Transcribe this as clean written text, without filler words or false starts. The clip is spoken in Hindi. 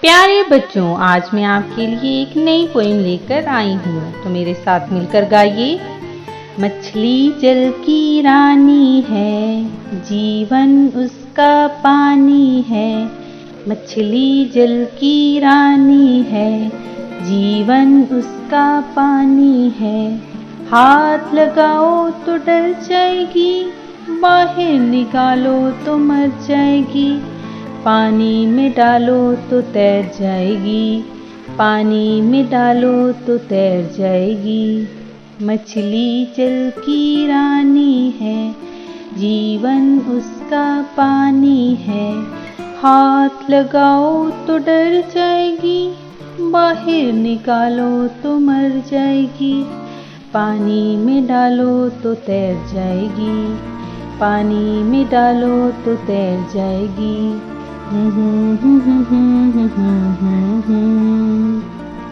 प्यारे बच्चों, आज मैं आपके लिए एक नई पोएम लेकर आई हूँ, तो मेरे साथ मिलकर गाइए। मछली जल की रानी है, जीवन उसका पानी है। मछली जल की रानी है, जीवन उसका पानी है। हाथ लगाओ तो डर जाएगी, बाहर निकालो तो मर जाएगी। पानी में डालो तो तैर जाएगी, पानी में डालो तो तैर जाएगी। मछली जल की रानी है, जीवन उसका पानी है। हाथ लगाओ तो डर जाएगी, बाहर निकालो तो मर जाएगी। पानी में डालो तो तैर जाएगी, पानी में डालो तो तैर जाएगी।